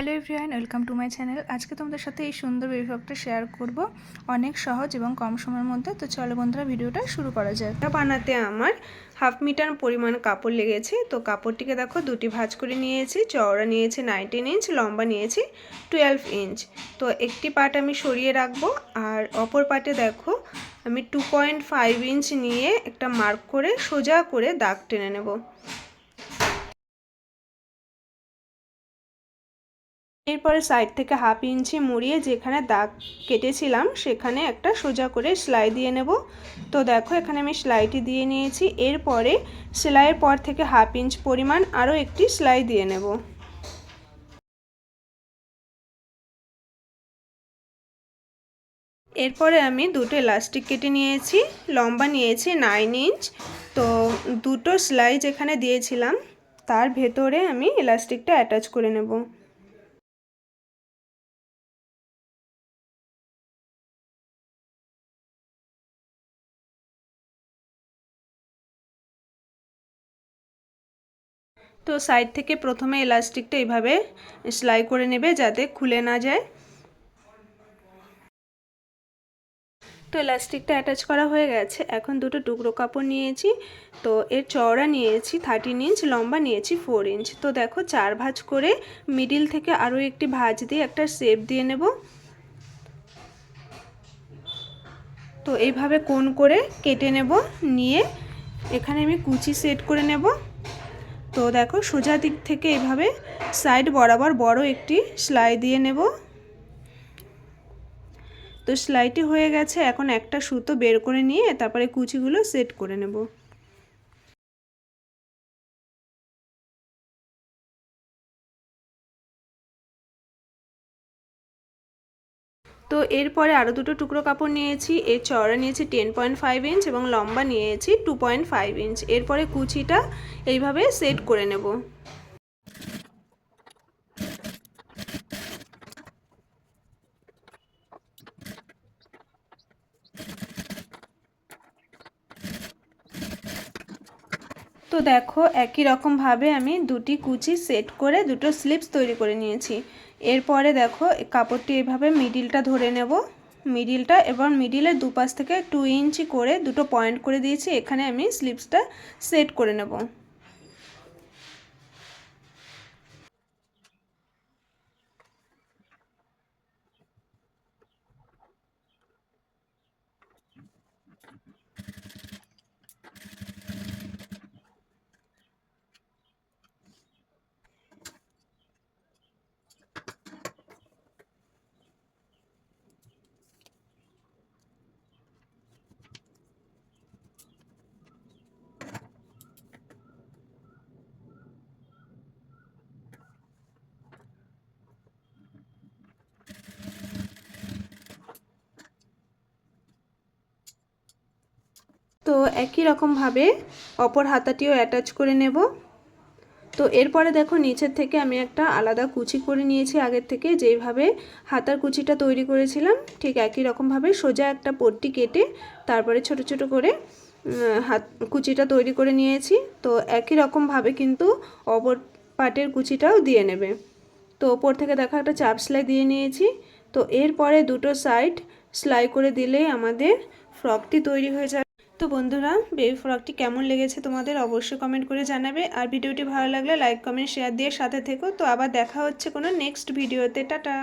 Hello everyone, welcome to my channel. আজকে তোমাদের সাথে এই সুন্দর বেবি ফ্রকটা শেয়ার করব অনেক সহজ এবং কম সময়ের মধ্যে। তো চলো বন্ধুরা, ভিডিওটা শুরু করা যাক। এটা বানাতে আমার 1/2 মিটার পরিমাণ কাপড় লেগেছে। তো কাপড়টিকে দেখো দুটি ভাঁজ করে নিয়েছি। চওড়া নিয়েছি 19 ইঞ্চ, লম্বা নিয়েছি 12 ইঞ্চ। তো একটি পার্ট আমি সরিয়ে রাখবো, আর অপর পার্টে দেখো আমি 2.5 ইঞ্চ নিয়ে একটা মার্ক করে সোজা করে দাগ টেনে নেব। এরপরে সাইড থেকে 1/2 ইঞ্চি মুড়িয়ে যেখানে দাগ কেটেছিলাম সেখানে একটা সোজা করে সেলাই দিয়ে নেব। তো দেখো এখানে আমি সেলাইটি দিয়ে নিয়েছি। এরপরে সেলাইয়ের পর থেকে 1/2 ইঞ্চ পরিমাণ আরও একটি সেলাই দিয়ে নেব। এরপরে আমি দুটো ইলাস্টিক কেটে নিয়েছি, লম্বা নিয়েছি 9 ইঞ্চ। তো দুটো সেলাই যেখানে দিয়েছিলাম তার ভেতরে আমি ইলাস্টিকটা অ্যাটাচ করে নেব। তো সাইড থেকে প্রথমে ইলাস্টিকটা এইভাবে সেলাই করে নেবে যাতে খুলে না যায়। তো ইলাস্টিকটা অ্যাটাচ করা হয়ে গেছে। এখন দুটো টুকরো কাপড় নিয়েছি। তো এর চওড়া নিয়েছি 13 ইঞ্চ, লম্বা নিয়েছি 4 ইঞ্চ। তো দেখো 4 ভাঁজ করে মিডিল থেকে আরও একটি ভাঁজ দিয়ে একটা শেপ দিয়ে নেব। তো এইভাবে কোণ করে কেটে নেব, নিয়ে এখানে আমি কুচি সেট করে নেব। তো দেখো সোজা দিক থেকে এইভাবে সাইড বরাবর বড় একটি সেলাই দিয়ে নেব। তো সেলাইটি হয়ে গেছে। এখন একটা সুতো বের করে নিয়ে তারপরে কুচিগুলো সেট করে নেব। তো এরপরে আরও দুটো টুকরো কাপড় নিয়েছি। এর চওড়া নিয়েছি 10.5 ইঞ্চ এবং লম্বা নিয়েছি 2.5 ইঞ্চ। এরপরে কুচিটা এইভাবে সেট করে নেব। তো দেখো একই রকমভাবে আমি দুটি কুচি সেট করে দুটো স্লিপস তৈরি করে নিয়েছি। এরপরে দেখো কাপড়টি এভাবে মিডিলটা ধরে নেব, মিডিলটা, এবং মিডিলের দুপাশ থেকে 2 ইঞ্চি করে দুটো পয়েন্ট করে দিয়েছি। এখানে আমি স্লিপসটা সেট করে নেব। তো একই রকমভাবে অপর হাতাটিও অ্যাটাচ করে নেব। তো এরপরে দেখো নিচের থেকে আমি একটা আলাদা কুচি করে নিয়েছি আগের থেকে। যেইভাবে হাতার কুচিটা তৈরি করেছিলাম ঠিক একই রকমভাবে সোজা একটা পট্টি কেটে তারপরে ছোট ছোট করে কুচিটা তৈরি করে নিয়েছি। তো একই রকমভাবে কিন্তু অপর পাটের কুচিটাও দিয়ে নেবে। তো ওপর থেকে দেখো একটা চাপ সেলাই দিয়ে নিয়েছি। তো এরপরে দুটো সাইড সেলাই করে দিলেই আমাদের ফ্রকটি তৈরি হয়ে যাবে। তো বন্ধুরা, বেবি ফ্রকটি কেমন লেগেছে তোমাদের অবশ্যই কমেন্ট করে জানাবে। আর ভিডিওটি ভালো লাগলে লাইক কমেন্ট শেয়ার দিয়ে সাথে থেকো। তো আবার দেখা হচ্ছে কোনো নেক্সট ভিডিওতে। টাটা।